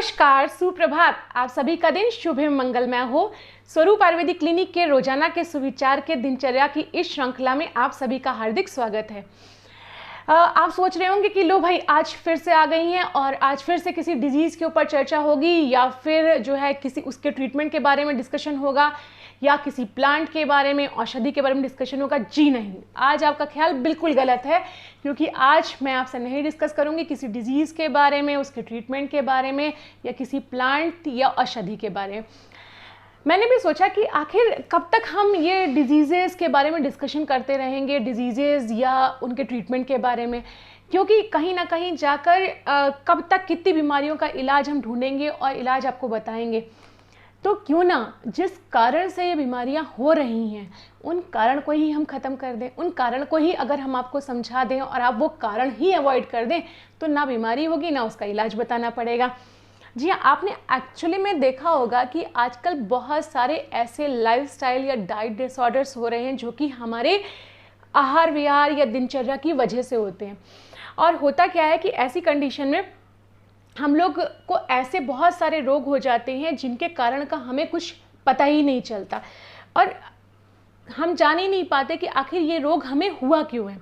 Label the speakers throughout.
Speaker 1: नमस्कार, सुप्रभात। आप सभी का दिन शुभ एवं मंगलमय हो। स्वरूप आयुर्वेदिक क्लिनिक के रोजाना के सुविचार के दिनचर्या की इस श्रृंखला में आप सभी का हार्दिक स्वागत है। आप सोच रहे होंगे कि लो भाई आज फिर से आ गई हैं और आज फिर से किसी डिजीज़ के ऊपर चर्चा होगी या फिर जो है किसी उसके ट्रीटमेंट के बारे में डिस्कशन होगा या किसी प्लांट के बारे में, औषधि के बारे में डिस्कशन होगा। जी नहीं, आज आपका ख्याल बिल्कुल गलत है, क्योंकि आज मैं आपसे नहीं डिस्कस करूंगी किसी डिजीज़ के बारे में, उसके ट्रीटमेंट के बारे में या किसी प्लांट या औषधि के बारे में। मैंने भी सोचा कि आखिर कब तक हम ये डिजीज़ेज़ के बारे में डिस्कशन करते रहेंगे, डिजीज़ेज़ या उनके ट्रीटमेंट के बारे में, क्योंकि कहीं ना कहीं जाकर कब तक कितनी बीमारियों का इलाज हम ढूंढेंगे और इलाज आपको बताएंगे। तो क्यों ना जिस कारण से ये बीमारियां हो रही हैं उन कारण को ही हम ख़त्म कर दें। उन कारण को ही अगर हम आपको समझा दें और आप वो कारण ही अवॉइड कर दें तो ना बीमारी होगी ना उसका इलाज बताना पड़ेगा। जी हाँ, आपने एक्चुअली में देखा होगा कि आजकल बहुत सारे ऐसे लाइफस्टाइल या डाइट डिसऑर्डर्स हो रहे हैं जो कि हमारे आहार विहार या दिनचर्या की वजह से होते हैं। और होता क्या है कि ऐसी कंडीशन में हम लोग को ऐसे बहुत सारे रोग हो जाते हैं जिनके कारण का हमें कुछ पता ही नहीं चलता और हम जान ही नहीं पाते कि आखिर ये रोग हमें हुआ क्यों है।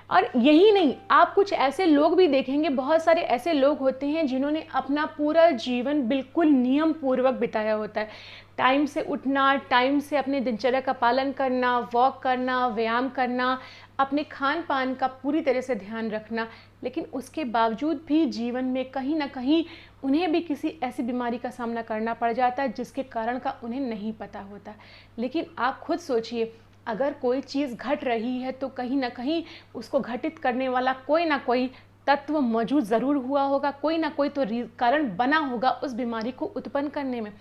Speaker 1: और यही नहीं, आप कुछ ऐसे लोग भी देखेंगे, बहुत सारे ऐसे लोग होते हैं जिन्होंने अपना पूरा जीवन बिल्कुल नियम पूर्वक बिताया होता है। टाइम से उठना, टाइम से अपने दिनचर्या का पालन करना, वॉक करना, व्यायाम करना, अपने खान पान का पूरी तरह से ध्यान रखना, लेकिन उसके बावजूद भी जीवन में कहीं ना कहीं उन्हें भी किसी ऐसी बीमारी का सामना करना पड़ जाता है जिसके कारण का उन्हें नहीं पता होता। लेकिन आप खुद सोचिए, अगर कोई चीज़ घट रही है तो कहीं ना कहीं उसको घटित करने वाला कोई ना कोई तत्व मौजूद ज़रूर हुआ होगा, कोई ना कोई तो कारण बना होगा उस बीमारी को उत्पन्न करने में।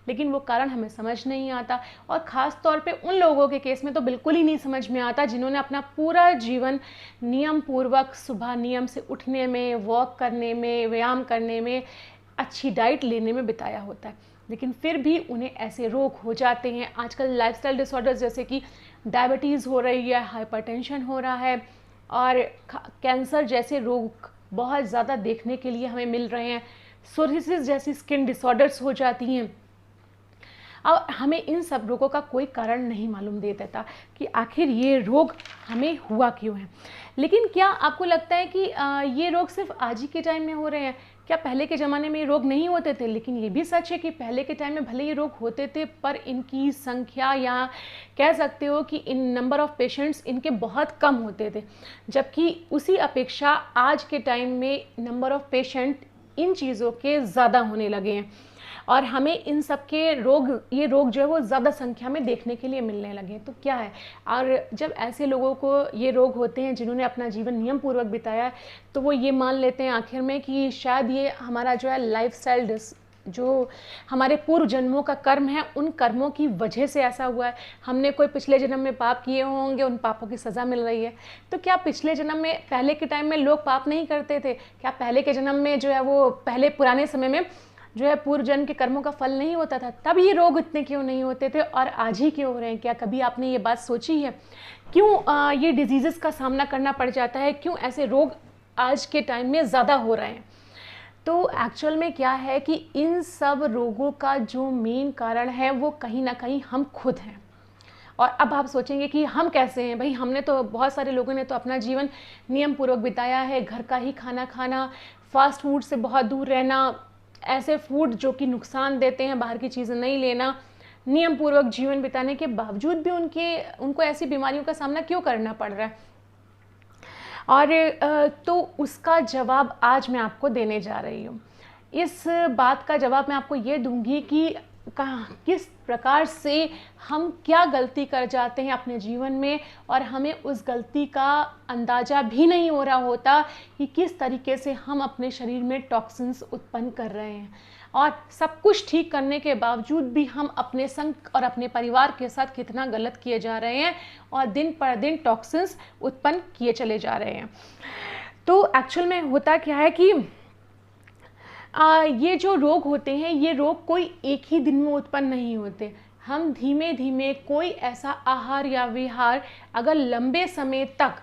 Speaker 1: लेकिन वो कारण हमें समझ नहीं आता और ख़ास तौर पे उन लोगों के केस में तो बिल्कुल ही नहीं समझ में आता जिन्होंने अपना पूरा जीवन नियम पूर्वक सुबह नियम से उठने में, वॉक करने में, व्यायाम करने में, अच्छी डाइट लेने में बिताया होता है। लेकिन फिर भी उन्हें ऐसे रोग हो जाते हैं। आजकल लाइफस्टाइल डिसऑर्डर्स जैसे कि डायबिटीज़ हो रही है, हाइपरटेंशन हो रहा है और कैंसर जैसे रोग बहुत ज़्यादा देखने के लिए हमें मिल रहे हैं। सोरियासिस जैसी स्किन डिसऑर्डर्स हो जाती हैं और हमें इन सब रोगों का कोई कारण नहीं मालूम दे देता कि आखिर ये रोग हमें हुआ क्यों है। लेकिन क्या आपको लगता है कि ये रोग सिर्फ आज ही के टाइम में हो रहे हैं? क्या पहले के ज़माने में ये रोग नहीं होते थे? लेकिन ये भी सच है कि पहले के टाइम में भले ये रोग होते थे पर इनकी संख्या या कह सकते हो कि इन नंबर ऑफ़ पेशेंट्स इनके बहुत कम होते थे, जबकि उसी अपेक्षा आज के टाइम में नंबर ऑफ़ पेशेंट इन चीज़ों के ज़्यादा होने लगे हैं और हमें इन सब के ये रोग जो है वो ज़्यादा संख्या में देखने के लिए मिलने लगे। तो क्या है, और जब ऐसे लोगों को ये रोग होते हैं जिन्होंने अपना जीवन नियम पूर्वक बिताया है तो वो ये मान लेते हैं आखिर में कि शायद ये हमारा जो है लाइफस्टाइल जो हमारे पूर्व जन्मों का कर्म है उन कर्मों की वजह से ऐसा हुआ है। हमने कोई पिछले जन्म में पाप किए होंगे, उन पापों की सज़ा मिल रही है। तो क्या पिछले जन्म में, पहले के टाइम में लोग पाप नहीं करते थे? क्या पहले के जन्म में जो है वो पहले पुराने समय में जो है पूर्व जन्म के कर्मों का फल नहीं होता था? तब ये रोग इतने क्यों नहीं होते थे और आज ही क्यों हो रहे हैं? क्या कभी आपने ये बात सोची है? क्यों ये डिजीज़ेस का सामना करना पड़ जाता है? क्यों ऐसे रोग आज के टाइम में ज़्यादा हो रहे हैं? तो एक्चुअल में क्या है कि इन सब रोगों का जो मेन कारण है वो कहीं ना कहीं हम खुद हैं। और अब आप सोचेंगे कि हम कैसे हैं? भाई हमने तो, बहुत सारे लोगों ने तो अपना जीवन नियम पूर्वक बिताया है, घर का ही खाना खाना, फास्ट फूड से बहुत दूर रहना, ऐसे फूड जो कि नुकसान देते हैं, बाहर की चीज़ें नहीं लेना, नियम पूर्वक जीवन बिताने के बावजूद भी उनको ऐसी बीमारियों का सामना क्यों करना पड़ रहा है? और तो उसका जवाब आज मैं आपको देने जा रही हूँ। इस बात का जवाब मैं आपको ये दूंगी कि किस प्रकार से हम क्या गलती कर जाते हैं अपने जीवन में और हमें उस गलती का अंदाज़ा भी नहीं हो रहा होता कि किस तरीके से हम अपने शरीर में टॉक्सिन्स उत्पन्न कर रहे हैं और सब कुछ ठीक करने के बावजूद भी हम अपने संग और अपने परिवार के साथ कितना गलत किए जा रहे हैं और दिन पर दिन टॉक्सिन्स उत्पन्न किए चले जा रहे हैं। तो एक्चुअल में होता क्या है कि ये जो रोग होते हैं, ये रोग कोई एक ही दिन में उत्पन्न नहीं होते। हम धीमे धीमे कोई ऐसा आहार या विहार अगर लंबे समय तक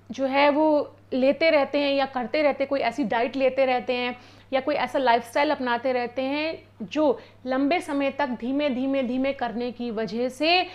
Speaker 1: जो है वो लेते रहते हैं या करते रहते हैं, कोई ऐसी डाइट लेते रहते हैं या कोई ऐसा लाइफस्टाइल अपनाते रहते हैं जो लंबे समय तक धीमे धीमे धीमे करने की वजह से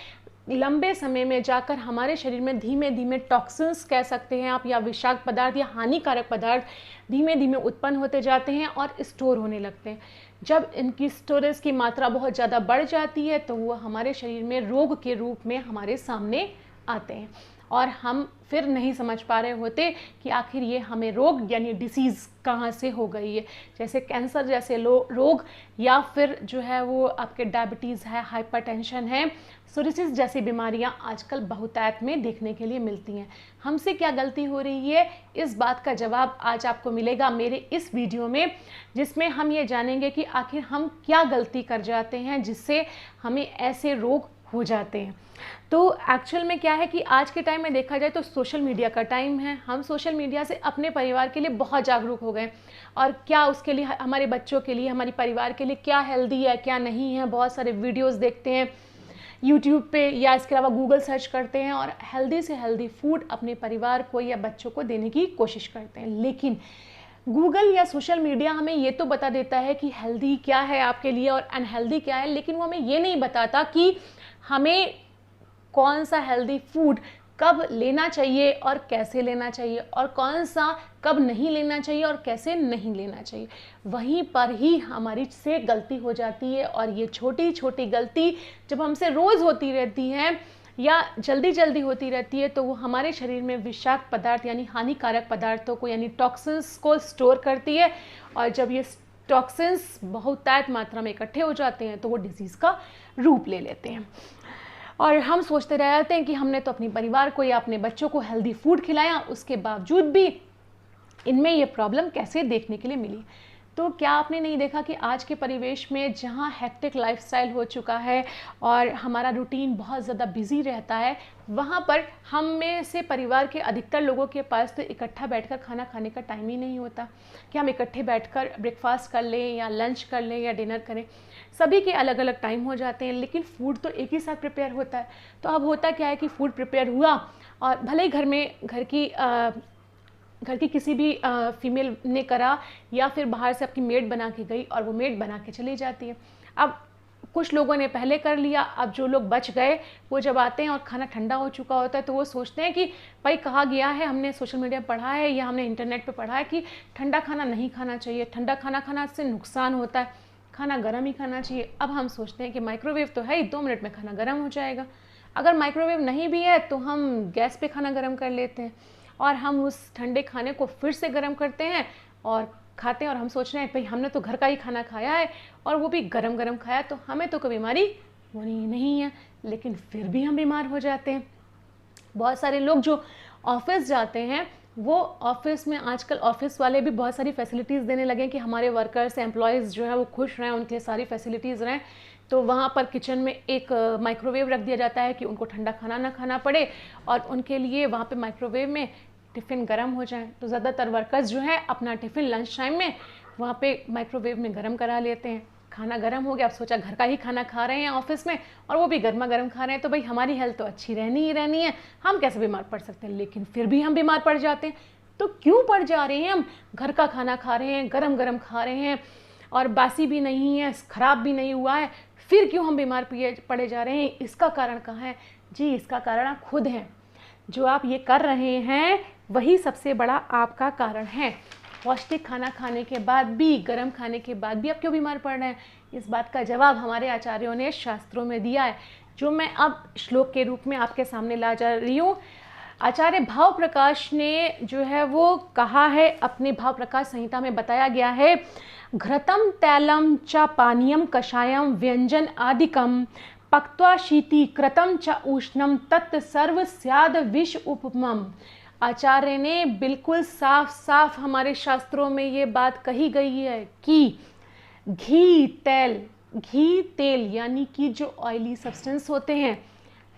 Speaker 1: लंबे समय में जाकर हमारे शरीर में धीमे धीमे टॉक्सिन्स कह सकते हैं आप, या विषाक्त पदार्थ या हानिकारक पदार्थ धीमे धीमे उत्पन्न होते जाते हैं और स्टोर होने लगते हैं। जब इनकी स्टोरेज की मात्रा बहुत ज़्यादा बढ़ जाती है तो वो हमारे शरीर में रोग के रूप में हमारे सामने आते हैं और हम फिर नहीं समझ पा रहे होते कि आखिर ये हमें रोग यानी डिसीज़ कहाँ से हो गई है, जैसे कैंसर जैसे रोग, या फिर जो है वो आपके डायबिटीज़ है, हाइपरटेंशन है, सोरियासिस जैसी बीमारियां आजकल बहुतायत में देखने के लिए मिलती हैं। हमसे क्या गलती हो रही है, इस बात का जवाब आज आपको मिलेगा मेरे इस वीडियो में, जिसमें हम ये जानेंगे कि आखिर हम क्या गलती कर जाते हैं जिससे हमें ऐसे रोग हो जाते हैं। तो एक्चुअल में क्या है कि आज के टाइम में देखा जाए तो सोशल मीडिया का टाइम है। हम सोशल मीडिया से अपने परिवार के लिए बहुत जागरूक हो गए और क्या उसके लिए, हमारे बच्चों के लिए, हमारे परिवार के लिए क्या हेल्दी है क्या नहीं है, बहुत सारे वीडियोस देखते हैं यूट्यूब पे या इसके अलावा गूगल सर्च करते हैं और हेल्दी से हेल्दी फूड अपने परिवार को या बच्चों को देने की कोशिश करते हैं। लेकिन गूगल या सोशल मीडिया हमें ये तो बता देता है कि हेल्दी क्या है आपके लिए और अनहेल्दी क्या है, लेकिन वो हमें ये नहीं बताता कि हमें कौन सा हेल्दी फूड कब लेना चाहिए और कैसे लेना चाहिए और कौन सा कब नहीं लेना चाहिए और कैसे नहीं लेना चाहिए। वहीं पर ही हमारी से गलती हो जाती है और ये छोटी छोटी गलती जब हमसे रोज़ होती रहती है या जल्दी जल्दी होती रहती है तो वो हमारे शरीर में विषाक्त पदार्थ यानी हानिकारक पदार्थों को यानी टॉक्सिन्स को स्टोर करती है और जब ये टॉक्सिन्स बहुतायत मात्रा में इकट्ठे हो जाते हैं तो वो डिजीज़ का रूप ले लेते हैं और हम सोचते रह जाते हैं कि हमने तो अपने परिवार को या अपने बच्चों को हेल्दी फूड खिलाया, उसके बावजूद भी इनमें ये प्रॉब्लम कैसे देखने के लिए मिली। तो क्या आपने नहीं देखा कि आज के परिवेश में जहाँ हेक्टिक लाइफस्टाइल हो चुका है और हमारा रूटीन बहुत ज़्यादा बिजी रहता है, वहाँ पर हम में से परिवार के अधिकतर लोगों के पास तो इकट्ठा बैठकर खाना खाने का टाइम ही नहीं होता कि हम इकट्ठे बैठकर ब्रेकफास्ट कर लें या लंच कर लें या डिनर करें। सभी के अलग अलग टाइम हो जाते हैं लेकिन फूड तो एक ही साथ प्रिपेयर होता है। तो अब होता क्या है कि फूड प्रिपेयर हुआ और भले ही घर की किसी भी फीमेल ने करा या फिर बाहर से आपकी मेड बना के गई और वो मेड बना के चली जाती है। अब कुछ लोगों ने पहले कर लिया, अब जो लोग बच गए वो जब आते हैं और खाना ठंडा हो चुका होता है तो वो सोचते हैं कि भाई कहा गया है, हमने सोशल मीडिया पढ़ा है या हमने इंटरनेट पे पढ़ा है कि ठंडा खाना नहीं खाना चाहिए, ठंडा खाना खाना से नुकसान होता है, खाना गर्म ही खाना चाहिए। अब हम सोचते हैं कि माइक्रोवेव तो है ही, 2 मिनट में खाना गर्म हो जाएगा। अगर माइक्रोवेव नहीं भी है तो हम गैस पे खाना गर्म कर लेते हैं और हम उस ठंडे खाने को फिर से गर्म करते हैं और खाते हैं और हम सोच रहे हैं भाई हमने तो घर का ही खाना खाया है और वो भी गरम गरम खाया तो हमें तो कोई बीमारी होनी नहीं है, लेकिन फिर भी हम बीमार हो जाते हैं। बहुत सारे लोग जो ऑफिस जाते हैं वो ऑफिस में आजकल ऑफिस वाले भी बहुत सारी फैसिलिटीज़ देने लगे कि हमारे वर्कर्स एम्प्लॉयज़ जो है वो खुश रहें, उनके लिए सारी फैसिलिटीज़ रहें। तो वहाँ पर किचन में एक माइक्रोवेव रख दिया जाता है कि उनको ठंडा खाना ना खाना पड़े और उनके लिए वहाँ पे माइक्रोवेव में टिफ़िन गर्म हो जाए। तो ज़्यादातर वर्कर्स जो है अपना टिफ़िन लंच टाइम में वहाँ पे माइक्रोवेव में गर्म करा लेते हैं। खाना गर्म हो गया, अब सोचा घर का ही खाना खा रहे हैं ऑफिस में और वो भी गर्मा गर्म खा रहे हैं तो भाई हमारी हेल्थ तो अच्छी रहनी ही रहनी है, हम कैसे बीमार पड़ सकते हैं, लेकिन फिर भी हम बीमार पड़ जाते हैं। तो क्यों पड़ जा रहे हैं? हम घर का खाना खा रहे हैं, गरम गरम खा रहे हैं और बासी भी नहीं है, ख़राब भी नहीं हुआ है, फिर क्यों हम बीमार पड़े जा रहे हैं? इसका कारण कहाँ है जी? इसका कारण आप खुद हैं। जो आप ये कर रहे हैं वही सबसे बड़ा आपका कारण है। पौष्टिक खाना खाने के बाद भी, गर्म खाने के बाद भी आप क्यों बीमार पड़ रहे हैं? इस बात का जवाब हमारे आचार्यों ने शास्त्रों में दिया है, जो मैं अब श्लोक के रूप में आपके सामने ला जा रही हूँ। आचार्य भाव प्रकाश ने जो है वो कहा है, अपने भाव प्रकाश संहिता में बताया गया है, घृतम तैलम च पानीयम कषायम व्यंजन आदिकम पक्त्वा शीति कृतम च उष्णम तत् सर्व स्याद विष उपमम। आचार्य ने बिल्कुल साफ साफ हमारे शास्त्रों में ये बात कही गई है कि घी तेल यानी कि जो ऑयली सब्सटेंस होते हैं,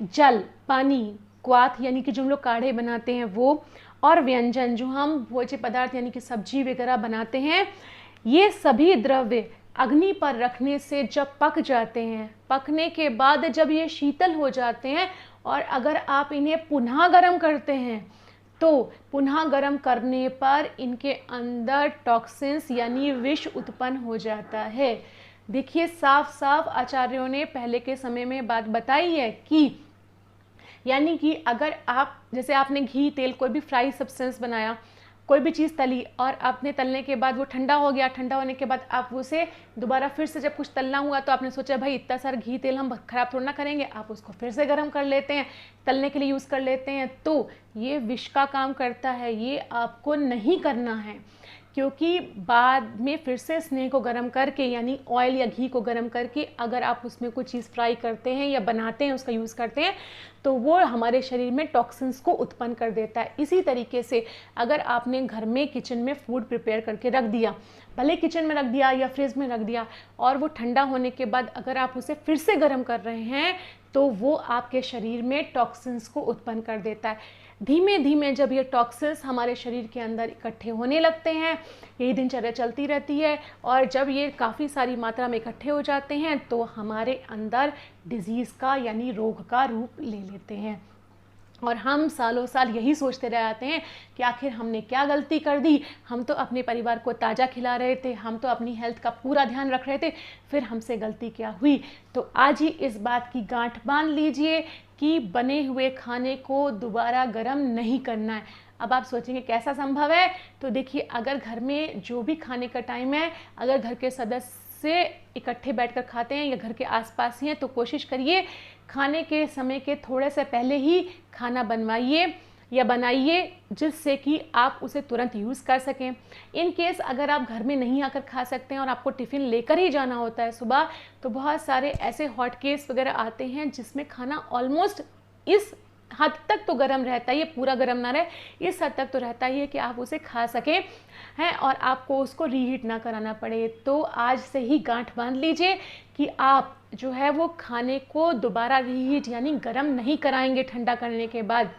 Speaker 1: जल पानी क्वाथ यानी कि जो हम लोग काढ़े बनाते हैं वो, और व्यंजन जो हम भोज्य पदार्थ यानी कि सब्जी वगैरह बनाते हैं, ये सभी द्रव्य अग्नि पर रखने से जब पक जाते हैं, पकने के बाद जब ये शीतल हो जाते हैं और अगर आप इन्हें पुनः गर्म करते हैं तो पुनः गर्म करने पर इनके अंदर टॉक्सिन्स यानी विष उत्पन्न हो जाता है। देखिए साफ साफ आचार्यों ने पहले के समय में बात बताई है कि यानी कि अगर आप जैसे आपने घी तेल कोई भी फ्राई सब्सटेंस बनाया, कोई भी चीज़ तली और आपने तलने के बाद वो ठंडा हो गया, ठंडा होने के बाद आप उसे दोबारा फिर से जब कुछ तलना हुआ तो आपने सोचा भाई इतना सारा घी तेल हम ख़राब थोड़ा ना करेंगे, आप उसको फिर से गर्म कर लेते हैं, तलने के लिए यूज़ कर लेते हैं। तो ये विष का काम करता है, ये आपको नहीं करना है, क्योंकि बाद में फिर से स्नेह को गर्म करके यानी ऑयल या घी को गर्म करके अगर आप उसमें कोई चीज़ फ्राई करते हैं या बनाते हैं, उसका यूज़ करते हैं, तो वो हमारे शरीर में टॉक्सिन्स को उत्पन्न कर देता है। इसी तरीके से अगर आपने घर में किचन में फूड प्रिपेयर करके रख दिया, भले किचन में रख दिया या फ्रिज में रख दिया, और वो ठंडा होने के बाद अगर आप उसे फिर से गर्म कर रहे हैं तो वो आपके शरीर में टॉक्सिन्स को उत्पन्न कर देता है। धीमे धीमे जब ये टॉक्सिन्स हमारे शरीर के अंदर इकट्ठे होने लगते हैं, यही दिनचर्या चलती रहती है, और जब ये काफ़ी सारी मात्रा में इकट्ठे हो जाते हैं तो हमारे अंदर डिजीज़ का यानी रोग का रूप ले लेते हैं। और हम सालों साल यही सोचते रह जाते हैं कि आखिर हमने क्या गलती कर दी, हम तो अपने परिवार को ताज़ा खिला रहे थे, हम तो अपनी हेल्थ का पूरा ध्यान रख रहे थे, फिर हमसे गलती क्या हुई। तो आज ही इस बात की गांठ बांध लीजिए कि बने हुए खाने को दोबारा गर्म नहीं करना है। अब आप सोचेंगे कैसा संभव है, तो देखिए अगर घर में जो भी खाने का टाइम है, अगर घर के सदस्य से इकट्ठे बैठकर खाते हैं या घर के आसपास ही हैं, तो कोशिश करिए खाने के समय के थोड़े से पहले ही खाना बनवाइए या बनाइए, जिससे कि आप उसे तुरंत यूज़ कर सकें। इन केस अगर आप घर में नहीं आकर खा सकते हैं और आपको टिफ़िन लेकर ही जाना होता है सुबह, तो बहुत सारे ऐसे हॉट केस वगैरह आते हैं जिसमें खाना ऑलमोस्ट इस हद तक तो गर्म रहता ही है, पूरा गर्म ना रहे, इस हद तक तो रहता ही है कि आप उसे खा सकें हैं और आपको उसको रीहीट ना कराना पड़े। तो आज से ही गांठ बांध लीजिए कि आप जो है वो खाने को दोबारा रीहीट यानी गर्म नहीं कराएंगे ठंडा करने के बाद।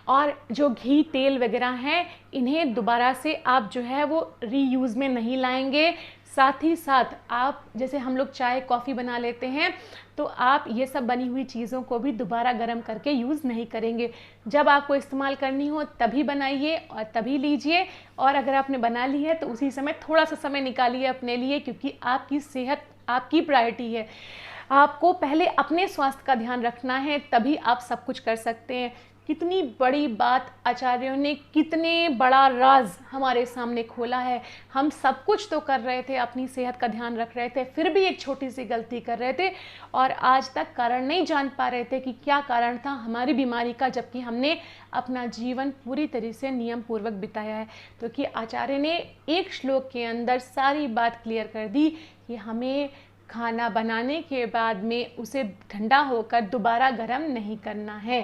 Speaker 1: और जो घी तेल वगैरह हैं इन्हें दोबारा से आप जो है वो रीयूज़ में नहीं लाएंगे। साथ ही साथ आप जैसे हम लोग चाय कॉफ़ी बना लेते हैं, तो आप ये सब बनी हुई चीज़ों को भी दोबारा गर्म करके यूज़ नहीं करेंगे। जब आपको इस्तेमाल करनी हो तभी बनाइए और तभी लीजिए, और अगर आपने बना ली है तो उसी समय थोड़ा सा समय निकालिए अपने लिए, क्योंकि आपकी सेहत आपकी प्रायोरिटी है। आपको पहले अपने स्वास्थ्य का ध्यान रखना है, तभी आप सब कुछ कर सकते हैं। कितनी बड़ी बात आचार्यों ने, कितने बड़ा राज हमारे सामने खोला है। हम सब कुछ तो कर रहे थे, अपनी सेहत का ध्यान रख रहे थे, फिर भी एक छोटी सी गलती कर रहे थे और आज तक कारण नहीं जान पा रहे थे कि क्या कारण था हमारी बीमारी का, जबकि हमने अपना जीवन पूरी तरह से नियम पूर्वक बिताया है। तो कि आचार्य ने एक श्लोक के अंदर सारी बात क्लियर कर दी कि हमें खाना बनाने के बाद में उसे ठंडा होकर दोबारा गर्म नहीं करना है।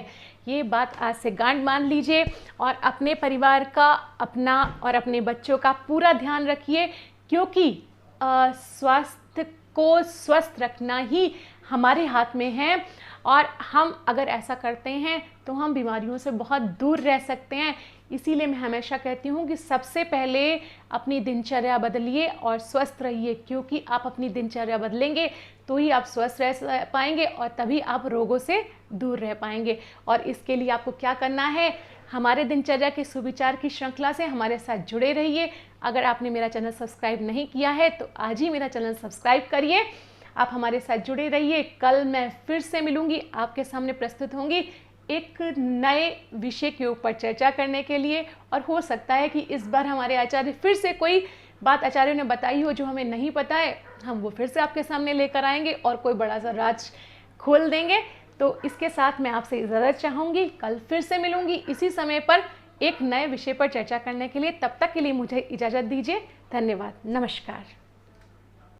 Speaker 1: ये बात आज से गांठ बांध लीजिए और अपने परिवार का, अपना और अपने बच्चों का पूरा ध्यान रखिए, क्योंकि स्वास्थ्य को स्वस्थ रखना ही हमारे हाथ में है। और हम अगर ऐसा करते हैं तो हम बीमारियों से बहुत दूर रह सकते हैं। इसीलिए मैं हमेशा कहती हूँ कि सबसे पहले अपनी दिनचर्या बदलिए और स्वस्थ रहिए, क्योंकि आप अपनी दिनचर्या बदलेंगे तो ही आप स्वस्थ रह पाएंगे और तभी आप रोगों से दूर रह पाएंगे। और इसके लिए आपको क्या करना है, हमारे दिनचर्या के सुविचार की श्रृंखला से हमारे साथ जुड़े रहिए। अगर आपने मेरा चैनल सब्सक्राइब नहीं किया है तो आज ही मेरा चैनल सब्सक्राइब करिए। आप हमारे साथ जुड़े रहिए। कल मैं फिर से मिलूंगी, आपके सामने प्रस्तुत होंगी एक नए विषय के ऊपर चर्चा करने के लिए। और हो सकता है कि इस बार हमारे आचार्य फिर से कोई बात आचार्यों ने बताई हो जो हमें नहीं पता है, हम वो फिर से आपके सामने लेकर आएंगे और कोई बड़ा सा राज खोल देंगे। तो इसके साथ मैं आपसे इजाज़त चाहूँगी। कल फिर से मिलूंगी इसी समय पर एक नए विषय पर चर्चा करने के लिए। तब तक के लिए मुझे इजाज़त दीजिए। धन्यवाद। नमस्कार।